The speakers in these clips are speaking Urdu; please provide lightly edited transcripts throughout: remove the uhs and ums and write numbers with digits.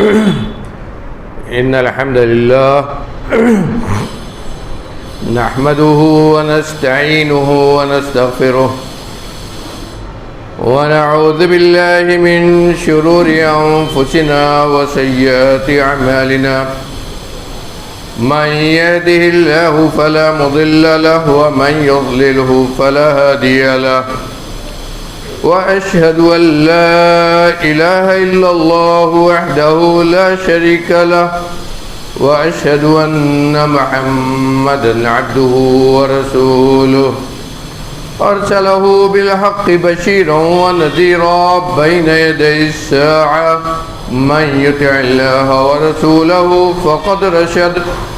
إن الحمد لله نحمده ونستعينه ونستغفره ونعوذ بالله من شرور أنفسنا وسيئات أعمالنا من يهده الله فلا مضل له ومن يضلله فلا هادي له وأشهد أن لا إله إلا الله وحده لا شريك له وأشهد أن محمدا عبده ورسوله أرسله بالحق بشيرا ونذيرا بين يدي الساعة من يطع الله ورسوله فقد رشد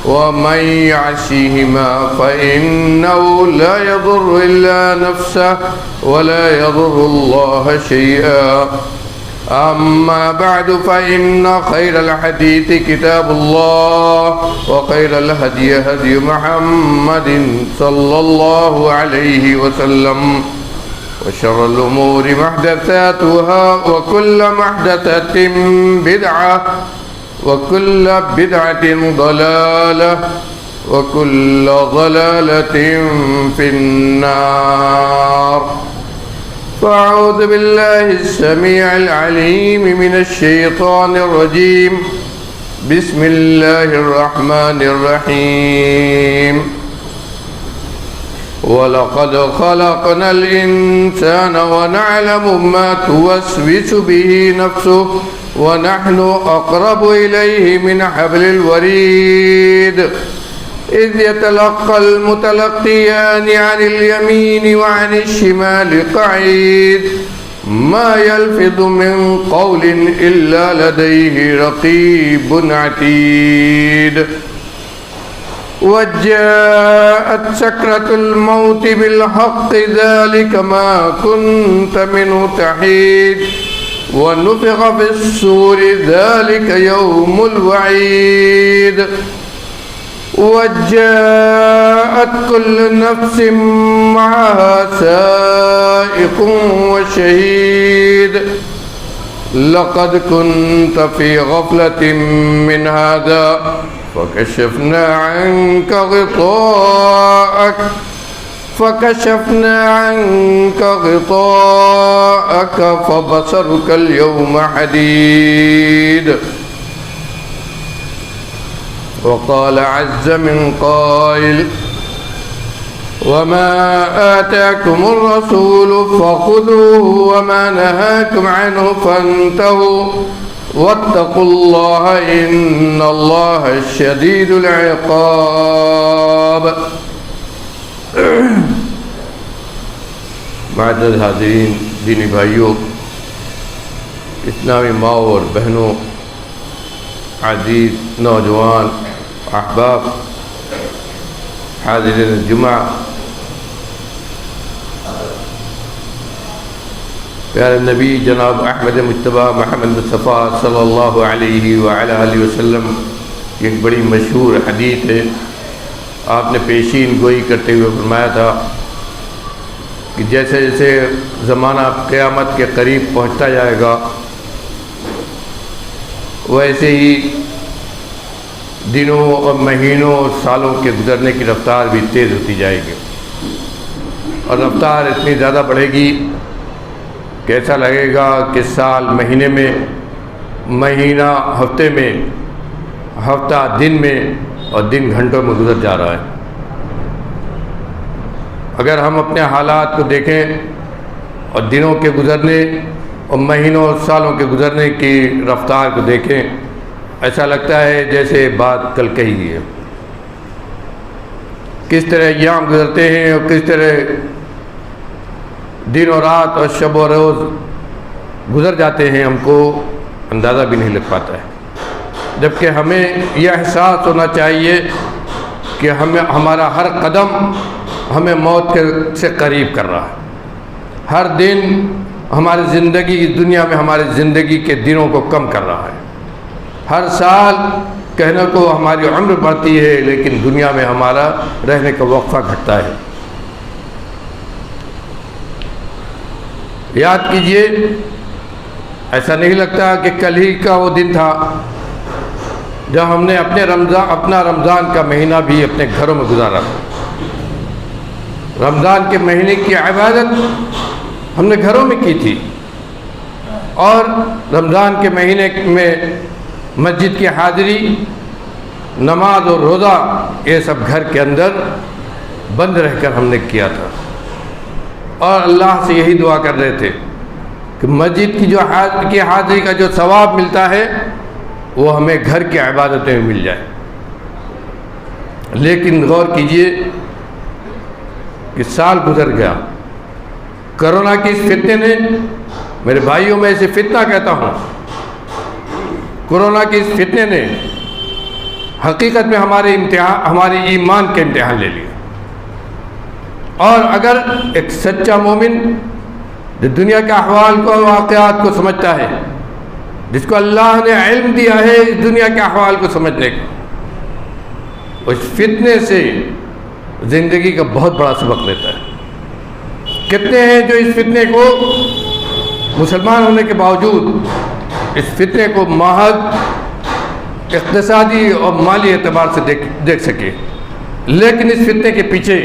ومن يعصيهما فإنه لا يضر إلا نفسه ولا يضر الله شيئا. أما بعد فإن خير الحديث كتاب الله وخير الهدي هدي محمد صلى الله عليه وسلم وشر الأمور محدثاتها وكل محدثة بدعة وكل بدعة ضلالة وكل ضلالة في النار. فأعوذ بالله السميع العليم من الشيطان الرجيم. بسم الله الرحمن الرحيم. وَلَقَدْ خَلَقْنَا الْإِنسَانَ وَنَعْلَمُ مَا تُوَسْوِسُ بِهِ نَفْسُهُ وَنَحْنُ أَقْرَبُ إِلَيْهِ مِنْ حَبْلِ الْوَرِيدِ إِذْ يَتَلَقَّى الْمُتَلَقِّيَانِ عَنِ الْيَمِينِ وَعَنِ الشِّمَالِ قَعِيدٌ مَا يَلْفِظُ مِنْ قَوْلٍ إِلَّا لَدَيْهِ رَقِيبٌ عَتِيدٌ. وَجَاءَتْ سَكْرَةُ الْمَوْتِ بِالْحَقِّ ذَلِكَ مَا كُنْتَ مِنْهُ تَحِيدُ وَنُفِخَ فِي الصُّورِ ذَلِكَ يَوْمُ الْوَعِيدِ. وَجَاءَتْ كُلُّ نَفْسٍ مَعَهَا سَائِقٌ وَشَهِيدٌ. لَقَدْ كُنْتَ فِي غَفْلَةٍ مِّنْ هَذَا فكشفنا عنك غطاءك فبصرك اليوم حديد. وقال عز من قائل وما آتاكم الرسول فخذوه وما نهاكم عنه فانتهوا واتقوا الله إن الله شديد العقاب. معزز حاضرین، دینی بھائیوں، اسلامی ماؤں اور بہنوں، عزیز نوجوان احباب، حاضرین جمعہ، پیارے نبی جناب احمد مجتبیٰ محمد مصطفیٰ صلی اللہ علیہ وآلہ وسلم کی ایک بڑی مشہور حدیث ہے. آپ نے پیشین گوئی کرتے ہوئے فرمایا تھا کہ جیسے جیسے زمانہ قیامت کے قریب پہنچتا جائے گا ویسے ہی دنوں اور مہینوں اور سالوں کے گزرنے کی رفتار بھی تیز ہوتی جائے گی، اور رفتار اتنی زیادہ بڑھے گی کہ ایسا لگے گا کہ سال مہینے میں، مہینہ ہفتے میں، ہفتہ دن میں، اور دن گھنٹوں میں گزر جا رہا ہے. اگر ہم اپنے حالات کو دیکھیں اور دنوں کے گزرنے اور مہینوں اور سالوں کے گزرنے کی رفتار کو دیکھیں، ایسا لگتا ہے جیسے بات کل کہی گئی ہے. کس طرح ایام گزرتے ہیں اور کس طرح دن و رات اور شب و روز گزر جاتے ہیں، ہم کو اندازہ بھی نہیں لگ پاتا ہے. جبکہ ہمیں یہ احساس ہونا چاہیے کہ ہمارا ہر قدم ہمیں موت سے قریب کر رہا ہے. ہر دن ہماری زندگی اس دنیا میں ہماری زندگی کے دنوں کو کم کر رہا ہے. ہر سال کہنے کو ہماری عمر بڑھتی ہے، لیکن دنیا میں ہمارا رہنے کا وقفہ گھٹتا ہے. یاد کیجئے، ایسا نہیں لگتا کہ کل ہی کا وہ دن تھا جب ہم نے اپنا رمضان کا مہینہ بھی اپنے گھروں میں گزارا. رمضان کے مہینے کی عبادت ہم نے گھروں میں کی تھی، اور رمضان کے مہینے میں مسجد کی حاضری، نماز اور روزہ یہ سب گھر کے اندر بند رہ کر ہم نے کیا تھا. اور اللہ سے یہی دعا کر رہے تھے کہ مسجد کی حاضری کا جو ثواب ملتا ہے وہ ہمیں گھر کی عبادتیں میں مل جائے. لیکن غور کیجئے کہ سال گزر گیا. کرونا کی اس فتنے نے، میرے بھائیوں میں اسے فتنہ کہتا ہوں، کورونا کی اس فتنے نے حقیقت میں ہمارے ایمان کے امتحان لے لیا. اور اگر ایک سچا مومن جو دنیا کے احوال کو، واقعات کو سمجھتا ہے، جس کو اللہ نے علم دیا ہے اس دنیا کے احوال کو سمجھنے کا، اس فتنے سے زندگی کا بہت بڑا سبق لیتا ہے. کتنے ہیں جو اس فتنے کو مسلمان ہونے کے باوجود اس فتنے کو محض اقتصادی اور مالی اعتبار سے دیکھ سکے، لیکن اس فتنے کے پیچھے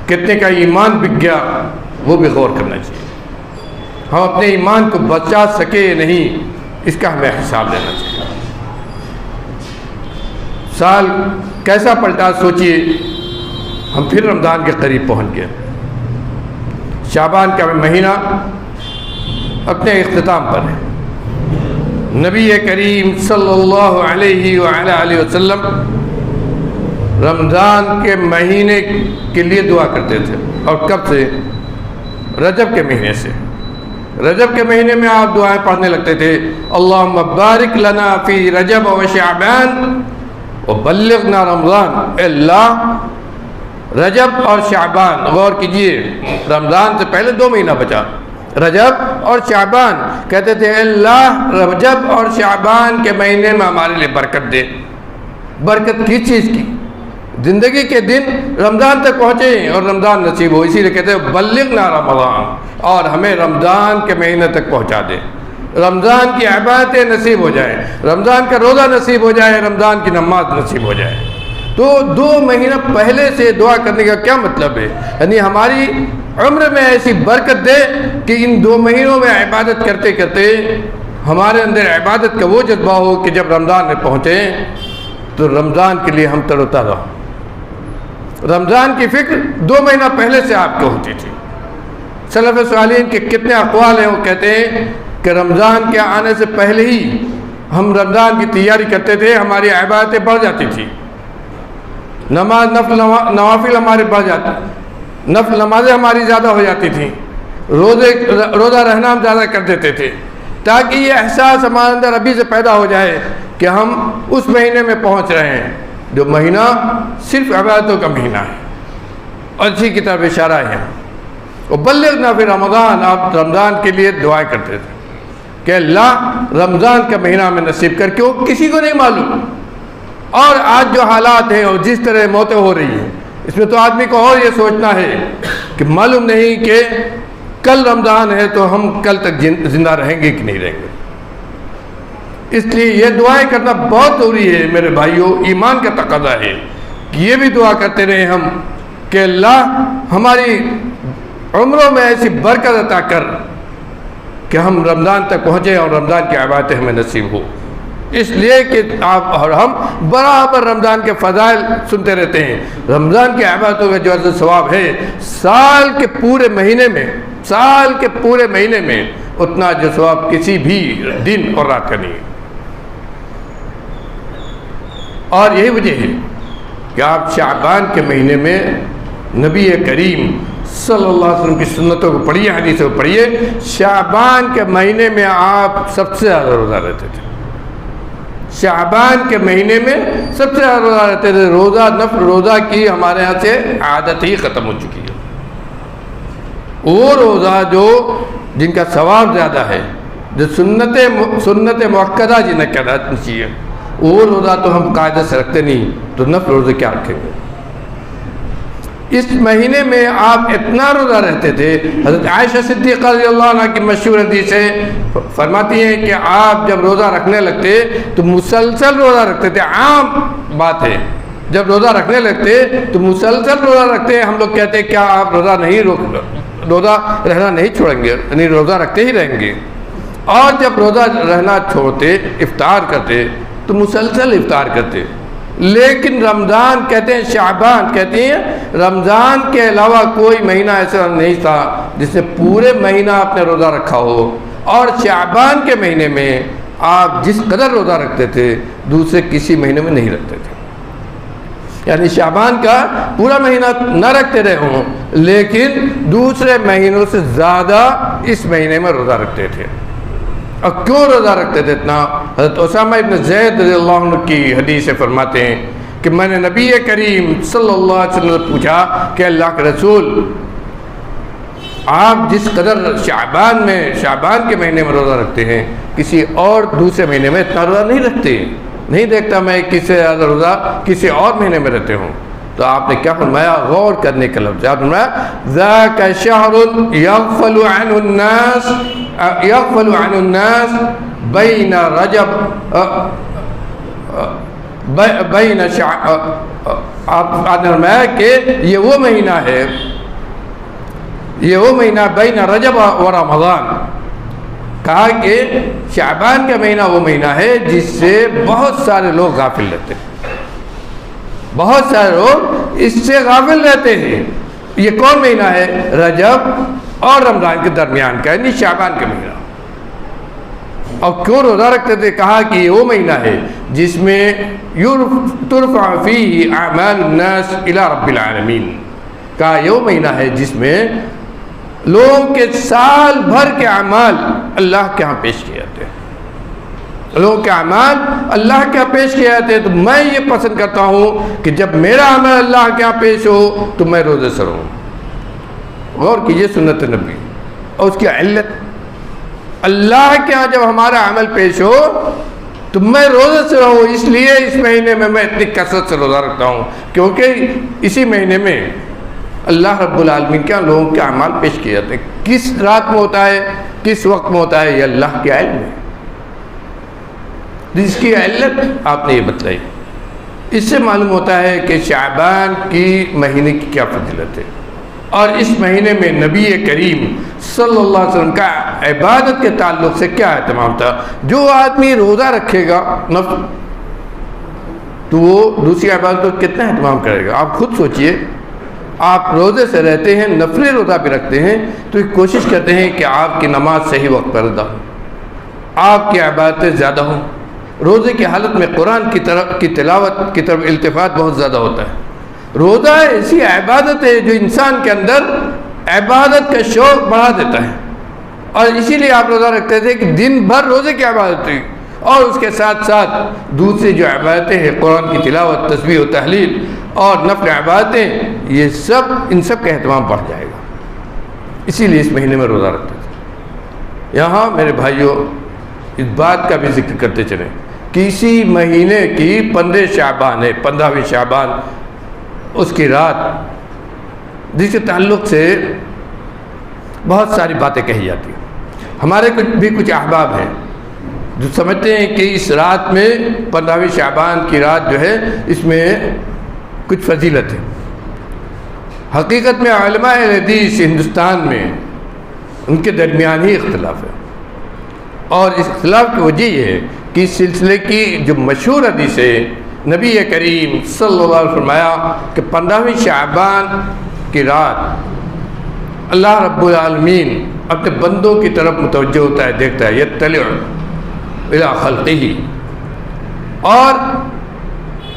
کتنے کا ایمان بک گیا وہ بھی غور کرنا چاہیے. ہم اپنے ایمان کو بچا سکے نہیں، اس کا ہمیں حساب لینا چاہیے. سال کیسا پلٹا سوچئے. ہم پھر رمضان کے قریب پہنچ گئے. شعبان کا مہینہ اپنے اختتام پر ہے. نبی کریم صلی اللہ علیہ وآلہ وسلم رمضان کے مہینے کے لیے دعا کرتے تھے. اور کب سے؟ رجب کے مہینے سے. رجب کے مہینے میں آپ دعائیں پڑھنے لگتے تھے، اللہم بارک لنا فی رجب و شعبان وبلغنا رمضان. اے اللہ رجب اور شعبان، غور کیجئے، رمضان سے پہلے 2 مہینہ بچا، رجب اور شعبان. کہتے تھے اے اللہ رجب اور شعبان کے مہینے میں ہمارے لیے برکت دے. برکت کس چیز کی؟ زندگی کے دن رمضان تک پہنچے اور رمضان نصیب ہو. اسی لیے کہتے ہیں بلغنا رمضان، اور ہمیں رمضان کے مہینے تک پہنچا دے، رمضان کی عبادتیں نصیب ہو جائیں، رمضان کا روزہ نصیب ہو جائے، رمضان کی نماز نصیب ہو جائے. تو 2 مہینہ پہلے سے دعا کرنے کا کیا مطلب ہے؟ یعنی ہماری عمر میں ایسی برکت دے کہ ان 2 مہینوں میں عبادت کرتے کرتے ہمارے اندر عبادت کا وہ جذبہ ہو کہ جب رمضان میں پہنچے تو رمضان کے لیے ہم تر و تازہ ہوں. رمضان کی فکر 2 مہینہ پہلے سے آپ کو ہوتی تھی. سلف صالحین کے کتنے اقوال ہیں، وہ کہتے ہیں کہ رمضان کے آنے سے پہلے ہی ہم رمضان کی تیاری کرتے تھے، ہماری عبادتیں بڑھ جاتی تھی، نوافل ہمارے بڑھ جاتے، نفل نمازیں ہماری زیادہ ہو جاتی تھیں، روزہ رہنا ہم زیادہ کر دیتے تھے، تاکہ یہ احساس ہمارے اندر ابھی سے پیدا ہو جائے کہ ہم اس مہینے میں پہنچ رہے ہیں جو مہینہ صرف عبادتوں کا مہینہ ہے. اور اسی کی طرف اشارہ ہے. وبلغنا فی رمضان، آپ رمضان کے لیے دعائیں کرتے تھے کہ اللہ رمضان کا مہینہ میں نصیب کر کے. وہ کسی کو نہیں معلوم. اور آج جو حالات ہیں اور جس طرح موتیں ہو رہی ہیں، اس میں تو آدمی کو اور یہ سوچنا ہے کہ معلوم نہیں کہ کل رمضان ہے تو ہم کل تک زندہ رہیں گے کہ نہیں رہیں گے. اس لیے یہ دعائیں کرنا بہت ضروری ہے میرے بھائیوں. ایمان کا تقاضا ہے کہ یہ بھی دعا کرتے رہے ہم کہ اللہ ہماری عمروں میں ایسی برکت عطا کر کہ ہم رمضان تک پہنچیں اور رمضان کی عبادتیں ہمیں نصیب ہو. اس لیے کہ آپ اور ہم برابر رمضان کے فضائل سنتے رہتے ہیں. رمضان کی عبادتوں کا جو اجر ثواب ہے سال کے پورے مہینے میں اتنا جو ثواب کسی بھی دن اور رات کا نہیں ہے. اور یہی وجہ ہے کہ آپ شعبان کے مہینے میں نبی کریم صلی اللہ علیہ وسلم کی سنتوں کو پڑھیے، حدیثوں کو پڑھیے. شعبان کے مہینے میں آپ سب سے زیادہ روزہ رہتے تھے. شعبان کے مہینے میں سب سے زیادہ روزہ رہتے تھے. نفل روزہ کی ہمارے ہاں سے عادت ہی ختم ہو چکی ہے. وہ روزہ جن کا ثواب زیادہ ہے، جو سنت مؤکدہ جنہیں کہنا چاہیے، وہ روزہ تو ہم قاعدے سے رکھتے نہیں، تو نفل روزے کیا رکھیں گے؟ اس مہینے میں آپ اتنا روزہ رہتے تھے. حضرت عائشہ صدیقہ رضی اللہ عنہ کی مشہور حدیث ہے، فرماتی ہیں کہ آپ جب روزہ رکھنے لگتے تو مسلسل روزہ رکھتے تھے. عام بات ہے، جب روزہ رکھنے لگتے تو مسلسل روزہ رکھتے. ہم لوگ کہتے ہیں کیا آپ روزہ رہنا نہیں چھوڑیں گے، یعنی روزہ رکھتے ہی رہیں گے. اور جب روزہ رہنا چھوڑتے، افطار کرتے تو مسلسل افطار کرتے. لیکن رمضان کہتے ہیں، شعبان کہتے ہیں، رمضان کے علاوہ کوئی مہینہ ایسا نہیں تھا جس نے پورے مہینہ اپنے روزہ رکھا ہو. اور شعبان کے مہینے میں آپ جس قدر روزہ رکھتے تھے دوسرے کسی مہینے میں نہیں رکھتے تھے. یعنی شعبان کا پورا مہینہ نہ رکھتے رہے ہوں لیکن دوسرے مہینوں سے زیادہ اس مہینے میں روزہ رکھتے تھے. اور کیوں روزہ رکھتے تھے اتنا؟ حضرت اسامہ ابن زید رضی اللہ عنہ کی حدیث سے فرماتے ہیں کہ میں نے نبی کریم صلی اللہ علیہ وسلم سے پوچھا کہ اللہ کے رسول، آپ جس قدر شعبان کے مہینے میں روزہ رکھتے ہیں کسی اور دوسرے مہینے میں اتنا روزہ نہیں رکھتے. نہیں دیکھتا میں کسی سے زیادہ روزہ کسی اور مہینے میں رہتے ہوں. تو آپ نے کیا فرمایا؟ غور کرنے کا لفظ. آپ نے فرمایا ذاک شہر یغفل عن الناس بین رجب بین آپ نے فرمایا کہ یہ وہ مہینہ ہے، یہ وہ مہینہ بین رجب و رمضان. کہا کہ شعبان کا مہینہ وہ مہینہ ہے جس سے بہت سارے لوگ غافل رہتے ہیں. بہت سارے لوگ اس سے غافل رہتے ہیں. یہ کون مہینہ ہے؟ رجب اور رمضان کے درمیان کا، یعنی شعبان کا مہینہ. اور کیوں روزہ رکھتے تھے؟ کہا کہ یہ وہ مہینہ ہے جس میں ترفع فیہ اعمال الناس الی رب العالمین. کہا یہ وہ مہینہ ہے جس میں لوگوں کے سال بھر کے اعمال اللہ کے ہاں پیش کیے جاتے ہیں. لوگوں کے اعمال اللہ کے ہاں پیش کیے جاتے ہیں. تو میں یہ پسند کرتا ہوں کہ جب میرا عمل اللہ کے ہاں پیش ہو تو میں روزے سے رہوں. غور کیجیے سنت نبی اور اس کی علت. اللہ کے ہاں جب ہمارا عمل پیش ہو تو میں روزے سے رہوں. اس لیے اس مہینے میں اتنی کثرت سے روزہ رکھتا ہوں کیونکہ اسی مہینے میں اللہ رب العالمین کے لوگوں کے اعمال پیش کیے جاتے ہیں. کس رات میں ہوتا ہے، کس وقت میں ہوتا ہے، یہ اللہ کے علم ہے. جس کی علت آپ نے یہ بتلائی. اس سے معلوم ہوتا ہے کہ شعبان کی مہینے کی کیا فضیلت ہے. اور اس مہینے میں نبی کریم صلی اللہ علیہ وسلم کا عبادت کے تعلق سے کیا اہتمام تھا. جو آدمی روزہ رکھے گا نفل تو وہ دوسری عبادت کو کتنا اہتمام کرے گا. آپ خود سوچئے، آپ روزے سے رہتے ہیں، نفلی روزہ بھی رکھتے ہیں تو کوشش کرتے ہیں کہ آپ کی نماز صحیح وقت پر ادا ہو، آپ کی عبادتیں زیادہ ہوں. روزے کی حالت میں قرآن کی تلاوت کی طرف التفات بہت زیادہ ہوتا ہے. روزہ ایسی عبادت ہے جو انسان کے اندر عبادت کا شوق بڑھا دیتا ہے. اور اسی لیے آپ روزہ رکھتے تھے کہ دن بھر روزے کی عبادت ہوئی اور اس کے ساتھ ساتھ دوسری جو عبادتیں ہیں، قرآن کی تلاوت، تسبیح و تحلیل اور نفل عبادتیں، یہ سب ان سب کا اہتمام بڑھ جائے گا. اسی لیے اس مہینے میں روزہ رکھتے تھے. یہاں میرے بھائیوں اس بات کا بھی ذکر کرتے چلیں کہ اسی مہینے کی 15 شعبان ہے، 15ویں شعبان، اس کی رات، جس کے تعلق سے بہت ساری باتیں کہی جاتی ہیں. ہمارے کچھ احباب ہیں جو سمجھتے ہیں کہ اس رات میں 15ویں شعبان کی رات جو ہے اس میں کچھ فضیلت ہے. حقیقت میں علماء حدیث ہندوستان میں ان کے درمیان ہی اختلاف ہے. اور اس اختلاف کی وجہ یہ ہے کہ اس سلسلے کی جو مشہور حدیث ہے، نبی کریم صلی اللہ علیہ وسلم فرمایا کہ 15ویں شعبان کی رات اللہ رب العالمین اپنے بندوں کی طرف متوجہ ہوتا ہے، دیکھتا ہے، یطلع الی خلقہ، اور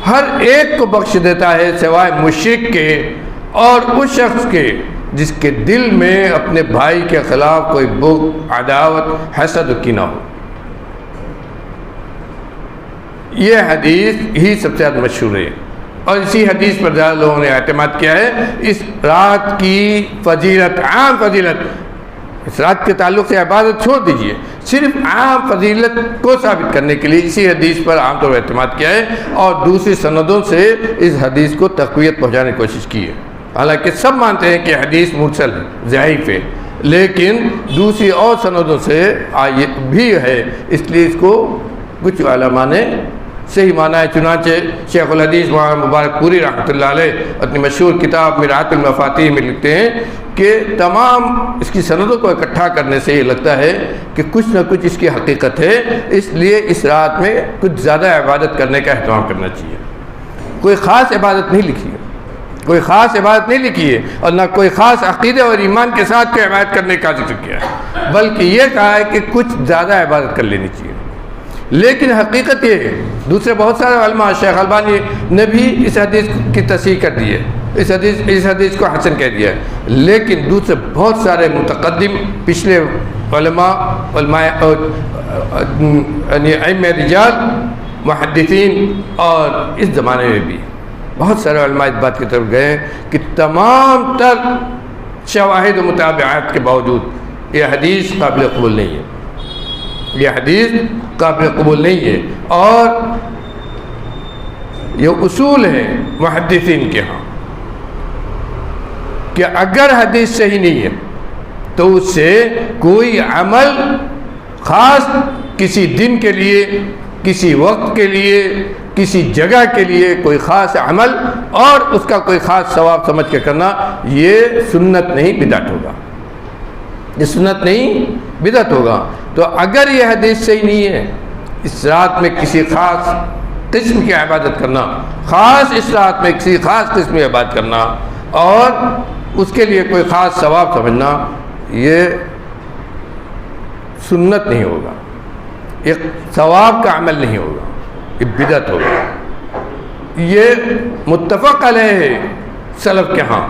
ہر ایک کو بخش دیتا ہے سوائے مشرک کے اور اس شخص کے جس کے دل میں اپنے بھائی کے خلاف کوئی بغض، عداوت، حسد و کینہ ہو. یہ حدیث ہی سب سے زیادہ مشہور ہے اور اسی حدیث پر زیادہ لوگوں نے اعتماد کیا ہے. اس رات کی فضیلت، عام فضیلت، اس رات کے تعلق سے عبادت چھوڑ دیجئے، صرف عام فضیلت کو ثابت کرنے کے لیے اسی حدیث پر عام طور پر اعتماد کیا ہے اور دوسری سندوں سے اس حدیث کو تقویت پہنچانے کی کوشش کی ہے. حالانکہ سب مانتے ہیں کہ حدیث مرسل ہے، ضعیف ہے، لیکن دوسری اور سندوں سے بھی ہے، اس لیے اس کو کچھ علماء نے صحیح مانا ہے۔ چنانچہ شیخ الحدیث مولانا مبارک پوری رحمۃ اللہ علیہ اپنی مشہور کتاب مرآت المفاتیح میں لکھتے ہیں کہ تمام اس کی سندوں کو اکٹھا کرنے سے یہ لگتا ہے کہ کچھ نہ کچھ اس کی حقیقت ہے، اس لیے اس رات میں کچھ زیادہ عبادت کرنے کا اہتمام کرنا چاہیے۔ کوئی خاص عبادت نہیں لکھی ہے، کوئی خاص عبادت نہیں لکھی ہے، اور نہ کوئی خاص عقیدے اور ایمان کے ساتھ کوئی عبادت کرنے کا ذکر کیا ہے، بلکہ یہ کہا ہے کہ کچھ زیادہ عبادت کر لینی چاہیے۔ لیکن حقیقت یہ ہے، دوسرے بہت سارے علماء، شیخ البانی نے بھی اس حدیث کی تصحیح کر دی ہے، اس حدیث کو حسن کہہ دیا ہے، لیکن دوسرے بہت سارے متقدم پچھلے علماء یعنی ائمہ رجال محدثین اور اس زمانے میں بھی بہت سارے علماء اس بات کی طرف گئے ہیں کہ تمام تر شواہد و متابعات کے باوجود یہ حدیث قابل قبول نہیں ہے، یہ حدیث قابل قبول نہیں ہے، اور یہ اصول ہے محدثین کے ہاں کہ اگر حدیث صحیح نہیں ہے تو اس سے کوئی عمل خاص کسی دن کے لیے، کسی وقت کے لیے، کسی جگہ کے لیے کوئی خاص عمل اور اس کا کوئی خاص ثواب سمجھ کے کرنا، یہ سنت نہیں، بدعت ہوگا، یہ سنت نہیں، بدعت ہوگا۔ تو اگر یہ حدیث صحیح نہیں ہے، اس رات میں کسی خاص قسم کی عبادت کرنا، خاص اس رات میں کسی خاص قسم کی عبادت کرنا اور اس کے لیے کوئی خاص ثواب سمجھنا، یہ سنت نہیں ہوگا، یہ ثواب کا عمل نہیں ہوگا، یہ بدعت ہوگا۔ یہ متفق علیہ ہے سلف کے ہاں۔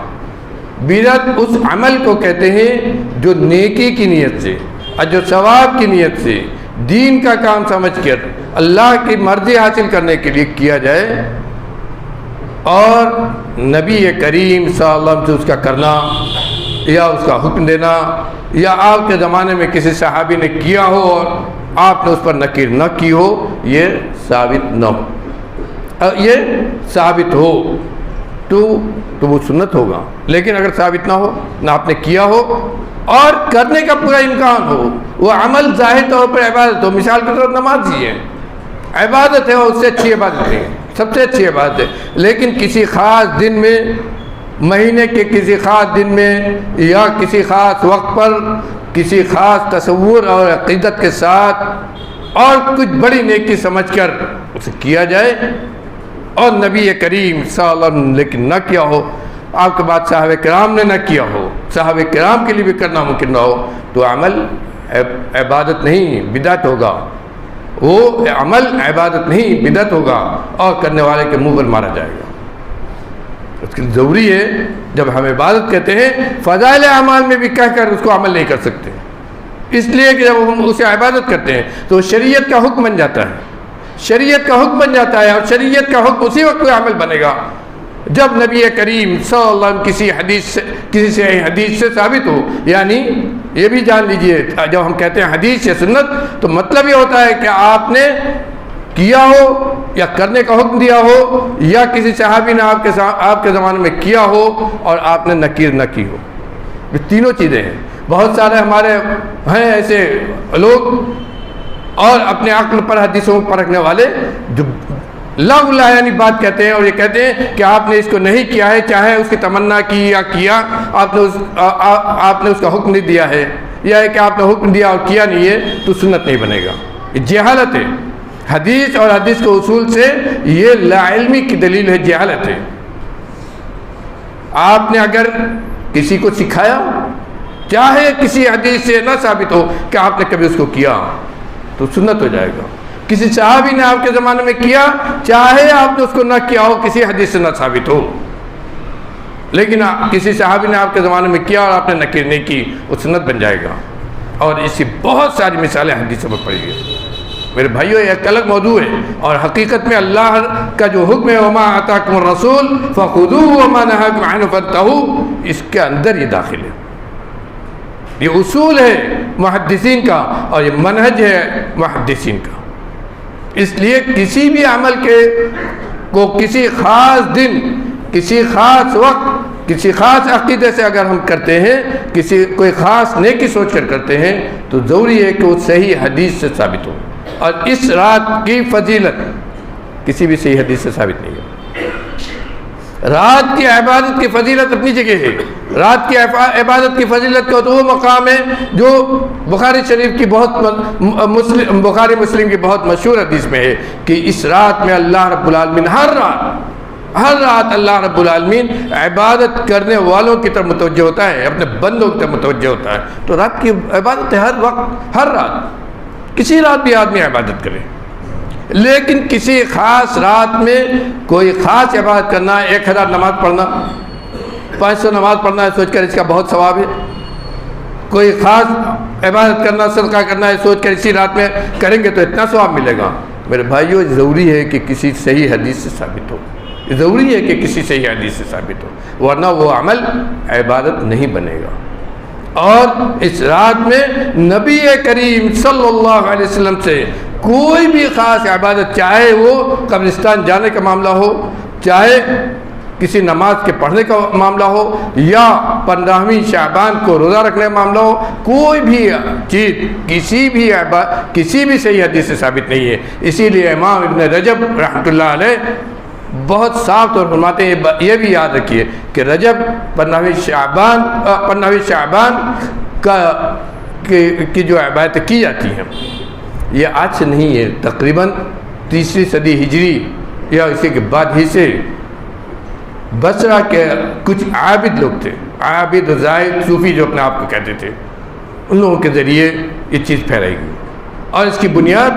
بدعت اس عمل کو کہتے ہیں جو نیکی کی نیت سے، اجر و ثواب کی نیت سے، دین کا کام سمجھ کر اللہ کی مرضی حاصل کرنے کے لیے کیا جائے، اور نبی کریم صلی اللہ علیہ وسلم سے اس کا کرنا یا اس کا حکم دینا، یا آپ کے زمانے میں کسی صحابی نے کیا ہو اور آپ نے اس پر نکیر نہ کی ہو، یہ ثابت نہ ہو، یہ ثابت ہو تو وہ سنت ہوگا۔ لیکن اگر ثابت نہ ہو، نہ آپ نے کیا ہو اور کرنے کا پورا امکان ہو، وہ عمل ظاہر طور پر عبادت ہو، مثال کے طور پر نماز ہی ہے، عبادت ہے، اور اس سے اچھی عبادت نہیں ہے، سب سے اچھی عبادت ہے، لیکن کسی خاص دن میں، مہینے کے کسی خاص دن میں، یا کسی خاص وقت پر کسی خاص تصور اور عقیدت کے ساتھ اور کچھ بڑی نیکی سمجھ کر اسے کیا جائے، اور نبی کریم صلی اللہ علیہ وسلم لیکن نہ کیا ہو، آپ کے بعد صحابہ کرام نے نہ کیا ہو، صحابہ کرام کے لیے بھی کرنا ممکن نہ ہو، تو عمل عبادت نہیں، بدعت ہوگا، وہ عمل عبادت نہیں، بدعت ہوگا، اور کرنے والے کے منہ پر مارا جائے گا۔ اس کے لیے ضروری ہے، جب ہم عبادت کہتے ہیں، فضائل اعمال میں بھی کہہ کر اس کو عمل نہیں کر سکتے، اس لیے کہ جب ہم اسے عبادت کرتے ہیں تو شریعت کا حکم بن جاتا ہے، شریعت کا حکم بن جاتا ہے، اور شریعت کا حکم اسی وقت کوئی عمل بنے گا جب نبی کریم صلی اللہ علیہ وسلم کسی حدیث سے ثابت ہو۔ یعنی یہ بھی جان لیجئے، جب ہم کہتے ہیں حدیث یا سنت، تو مطلب یہ ہوتا ہے کہ آپ نے کیا ہو یا کرنے کا حکم دیا ہو، یا کسی صحابی نے آپ کے زمانے میں کیا ہو اور آپ نے نکیر نہ کی ہو، یہ تینوں چیزیں ہیں۔ بہت سارے ہمارے ہیں ایسے لوگ اور اپنے عقل پر حدیثوں پر رکھنے والے جو لا یعنی بات کہتے ہیں، اور یہ کہتے ہیں کہ آپ نے اس کو نہیں کیا ہے، چاہے اس کی تمنا کی یا کیا، آپ نے اس کا حکم نہیں دیا ہے، یا ہے کہ آپ نے حکم دیا اور کیا نہیں ہے تو سنت نہیں بنے گا، یہ جہالت ہے۔ حدیث اور حدیث کے اصول سے یہ لا علمی کی دلیل ہے، جہالت ہے۔ آپ نے اگر کسی کو سکھایا، چاہے کسی حدیث سے نہ ثابت ہو کہ آپ نے کبھی اس کو کیا، تو سنت ہو جائے گا۔ کسی صحابی نے آپ کے زمانے میں کیا، چاہے آپ نے اس کو نہ کیا ہو، کسی حدیث سے نہ ثابت ہو، لیکن کسی صحابی نے آپ کے زمانے میں کیا اور آپ نے نکیر نہیں کی، وہ سنت بن جائے گا۔ اور اسی بہت ساری مثالیں حدیثوں میں پڑھی گئی۔ میرے بھائیو، یہ ایک الگ موضوع ہے، اور حقیقت میں اللہ کا جو حکم ہے وما آتاکم الرسول فخذوہ وما نہاکم عنہ فانتہوا، اس کے اندر یہ داخل ہے، یہ اصول ہے محدثین کا اور یہ منہج ہے محدثین کا۔ اس لیے کسی بھی عمل کو کسی خاص دن، کسی خاص وقت، کسی خاص عقیدے سے اگر ہم کرتے ہیں، کوئی خاص نیکی سوچ کر کرتے ہیں، تو ضروری ہے کہ وہ صحیح حدیث سے ثابت ہو، اور اس رات کی فضیلت کسی بھی صحیح حدیث سے ثابت نہیں ہے۔ رات کی عبادت کی فضیلت اپنی جگہ ہے، رات کی عبادت کی فضیلت کا تو وہ مقام ہے جو بخاری شریف کی بخاری مسلم کی بہت مشہور حدیث میں ہے کہ اس رات میں اللہ رب العالمین ہر رات اللہ رب العالمین عبادت کرنے والوں کی طرف متوجہ ہوتا ہے، اپنے بندوں کی طرف متوجہ ہوتا ہے۔ تو رات کی عبادت ہے، ہر وقت، ہر رات، کسی رات بھی آدمی عبادت کرے، لیکن کسی خاص رات میں کوئی خاص عبادت کرنا، 1000 نماز پڑھنا، 500 نماز پڑھنا ہے سوچ کر اس کا بہت ثواب ہے، کوئی خاص عبادت کرنا، صدقہ کرنا ہے سوچ کر اسی رات میں کریں گے تو اتنا ثواب ملے گا۔ میرے بھائیو، ضروری ہے کہ کسی صحیح حدیث سے ثابت ہو، ضروری ہے کہ کسی صحیح حدیث سے ثابت ہو، ورنہ وہ عمل عبادت نہیں بنے گا۔ اور اس رات میں نبی کریم صلی اللہ علیہ وسلم سے کوئی بھی خاص عبادت، چاہے وہ قبرستان جانے کا معاملہ ہو، چاہے کسی نماز کے پڑھنے کا معاملہ ہو، یا 15ویں شعبان کو روزہ رکھنے کا معاملہ ہو، کوئی بھی چیز کسی بھی صحیح حدیث سے ثابت نہیں ہے۔ اسی لیے امام ابن رجب رحمۃ اللہ علیہ بہت صاف طور پر فرماتے ہیں، یہ بھی یاد رکھیے کہ رجب 15ویں شعبان کی جو عبادت کی جاتی ہیں، یہ آج سے نہیں ہے، تقریباً 3 صدی ہجری یا اسی کے بعد ہی سے بصرہ کے کچھ عابد لوگ تھے، عابد زاہد صوفی جو اپنے آپ کو کہتے تھے، ان لوگوں کے ذریعے یہ چیز پھیلائی گئی، اور اس کی بنیاد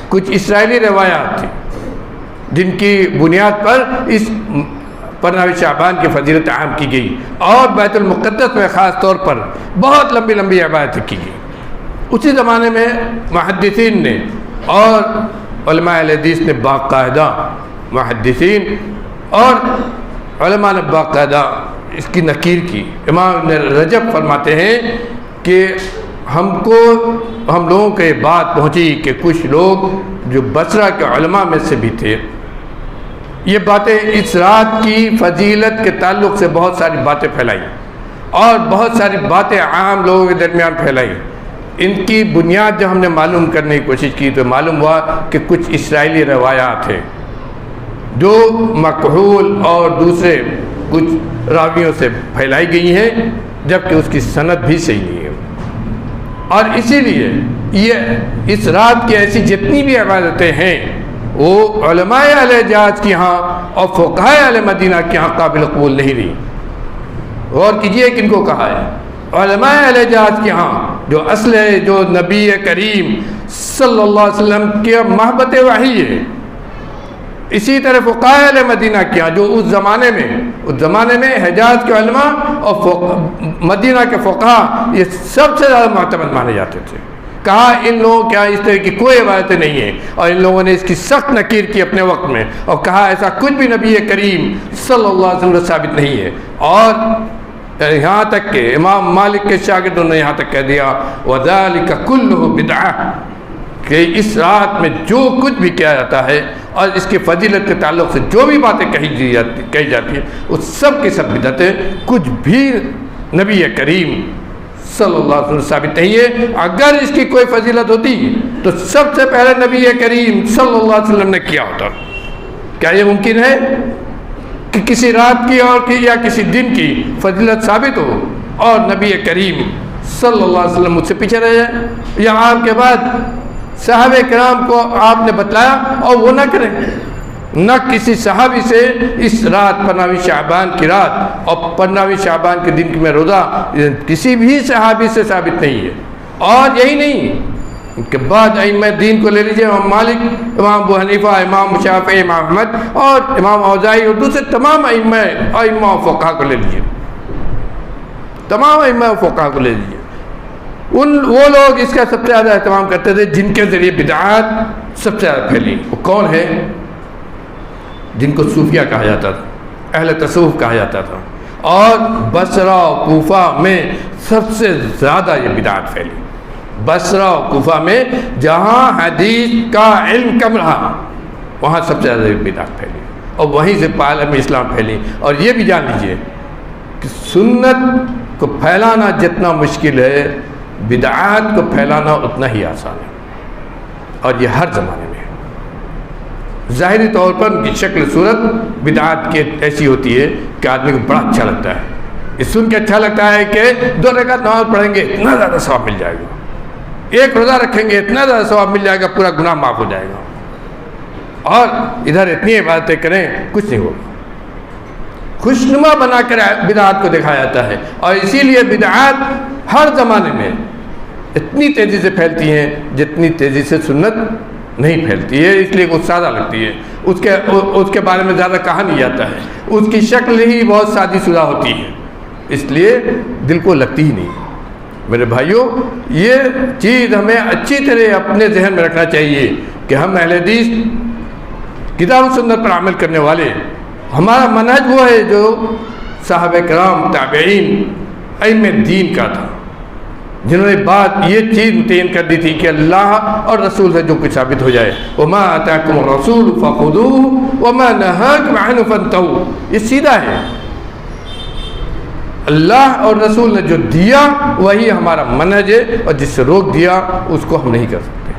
کچھ اسرائیلی روایات تھی جن کی بنیاد پر اس 15ویں شعبان کی فضیلت عام کی گئی، اور بیت المقدس میں خاص طور پر بہت لمبی لمبی عبادتیں کی گئی۔ اسی زمانے میں محدثین نے اور علماء حدیث نے باقاعدہ، محدثین اور علماء نے باقاعدہ اس کی نکیر کی۔ امام ابن رجب فرماتے ہیں کہ ہم لوگوں کو یہ بات پہنچی کہ کچھ لوگ جو بصرہ کے علماء میں سے بھی تھے، یہ باتیں اس رات کی فضیلت کے تعلق سے بہت ساری باتیں پھیلائی، اور بہت ساری باتیں عام لوگوں کے درمیان پھیلائی۔ ان کی بنیاد جب ہم نے معلوم کرنے کی کوشش کی تو معلوم ہوا کہ کچھ اسرائیلی روایات ہیں جو مکحول اور دوسرے کچھ راویوں سے پھیلائی گئی ہیں، جبکہ اس کی سند بھی صحیح نہیں ہے۔ اور اسی لیے یہ اس رات کی ایسی جتنی بھی عبادتیں ہیں وہ علماء اہل حجاز کی ہاں اور فقہاء اہل مدینہ کی ہاں قابل قبول نہیں رہی۔ غور کیجئے کن کو کہا ہے، علماء اہل حجاز کی ہاں جو اصل ہے، جو نبی کریم صلی اللہ علیہ وسلم کی محبت وحی ہے۔ اسی طرح فقہاء اہل مدینہ کی ہاں جو اس زمانے میں حجاز کے علماء اور مدینہ کے فقہاء یہ سب سے زیادہ معتمد مانے جاتے تھے۔ کہا ان لوگوں کے اس طرح کی کوئی عبادتیں نہیں ہیں، اور ان لوگوں نے اس کی سخت نکیر کی اپنے وقت میں، اور کہا ایسا کچھ بھی نبی کریم صلی اللہ علیہ وسلم ثابت نہیں ہے۔ اور یہاں تک کہ امام مالک کے شاگردوں نے یہاں تک کہہ دیا وَذَلِكَ كُلُّهُ بِدْعَةٌ، کہ اس رات میں جو کچھ بھی کیا جاتا ہے اور اس کی فضیلت کے تعلق سے جو بھی باتیں کہی جاتی ہیں وہ سب کی سب بدعتیں، کچھ بھی نبی کریم صلی اللہ علیہ وسلم ثابت نہیں ہے۔ اگر اس کی کوئی فضیلت ہوتی تو سب سے پہلے نبی کریم صلی اللہ علیہ وسلم نے کیا ہوتا۔ کیا یہ ممکن ہے کہ کسی رات کی اور یا کسی دن کی فضیلت ثابت ہو اور نبی کریم صلی اللہ علیہ وسلم مجھ سے پیچھے رہ جائے، یا آپ کے بعد صحابہ کرام کو آپ نے بتلایا اور وہ نہ کریں؟ نہ کسی صحابی سے اس رات 15ویں شعبان کی رات اور 15ویں شعبان کے دن میں روزہ کسی بھی صحابی سے ثابت نہیں ہے۔ اور یہی نہیں کہ بعد ائمہ دین کو لے لیجئے، امام مالک، امام ابو حنیفہ، امام شافعی، امام احمد اور امام اوزاعی اور دوسرے تمام ائمہ و فقہاء کو لے لیجئے، تمام ائمہ و فقہاء کو لے لیجئے، وہ لوگ اس کا سب سے زیادہ اہتمام کرتے تھے جن کے ذریعے بدعات سب سے زیادہ پھیلی۔ وہ کون ہے؟ جن کو صوفیہ کہا جاتا تھا، اہل تصوف کہا جاتا تھا، اور بصرہ و کوفہ میں سب سے زیادہ یہ بدعات پھیلی۔ بصرہ و کوفہ میں جہاں حدیث کا علم کم رہا وہاں سب سے زیادہ بدعات پھیلی، اور وہیں سے عالم اسلام پھیلی۔ اور یہ بھی جان لیجئے کہ سنت کو پھیلانا جتنا مشکل ہے، بدعات کو پھیلانا اتنا ہی آسان ہے، اور یہ ہر زمانے میں ہے۔ ظاہری طور پر ان کی شکل صورت بدعات کی ایسی ہوتی ہے کہ آدمی کو بڑا اچھا لگتا ہے، اس سن کے اچھا لگتا ہے کہ 2 رکعت نماز پڑھیں گے اتنا زیادہ ثواب مل جائے گا، 1 روزہ رکھیں گے اتنا زیادہ ثواب مل جائے گا، پورا گناہ معاف ہو جائے گا، اور ادھر اتنی عبادتیں کریں کچھ نہیں ہوگا۔ خوشنما بنا کر بدعات کو دکھایا جاتا ہے، اور اسی لیے بدعات ہر زمانے میں اتنی تیزی سے پھیلتی ہیں جتنی تیزی سے سنت نہیں پھیلتی ہے، اس لیے وہ سادہ لگتی ہے، اس کے بارے میں زیادہ کہا نہیں جاتا ہے، اس کی شکل ہی بہت سادی شدہ ہوتی ہے، اس لیے دل کو لگتی ہی نہیں۔ میرے بھائیوں، یہ چیز ہمیں اچھی طرح اپنے ذہن میں رکھنا چاہیے کہ ہم اہل حدیث کتاب و سنت پر عمل کرنے والے، ہمارا منہج وہ ہے جو صحابہ کرام، تابعین، ائمہ دین کا تھا، جنہوں نے بات یہ چیز متعین کر دی تھی کہ اللہ اور رسول سے جو کچھ ثابت ہو جائے، وَمَا آتَاكُمُ الرَّسُولُ فَخُذُوهُ وَمَا نَهَاكُمْ عَنْهُ فَانْتَهُوا، یہ سیدھا ہے، اللہ اور رسول نے جو دیا وہی ہمارا منہج ہے، اور جس سے روک دیا اس کو ہم نہیں کر سکتے۔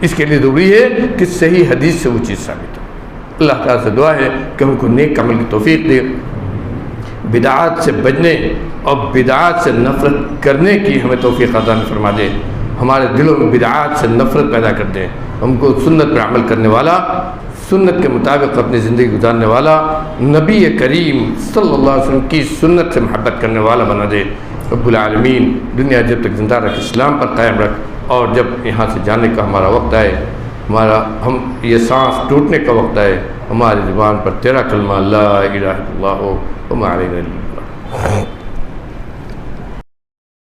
اس کے لیے ضروری ہے کہ صحیح حدیث سے وہ چیز ثابت ہو۔ اللہ تعالیٰ سے دعا ہے کہ ہم کو نیک عمل کی توفیق دے، بدعات سے بچنے اور بدعات سے نفرت کرنے کی ہمیں توفیق عطا فرما دے، ہمارے دلوں میں بدعات سے نفرت پیدا کر دے، ہم کو سنت پر عمل کرنے والا، سنت کے مطابق اپنی زندگی گزارنے والا، نبی کریم صلی اللہ علیہ وسلم کی سنت سے محبت کرنے والا بنا دے۔ رب العالمین دنیا جب تک زندہ رکھ، اسلام پر قائم رکھ، اور جب یہاں سے جانے کا ہمارا وقت آئے، ہم یہ سانس ٹوٹنے کا وقت آئے، ہماری زبان پر تیرا کلمہ لا الہ الا اللہ ہو، وما علینا الا البلاغ۔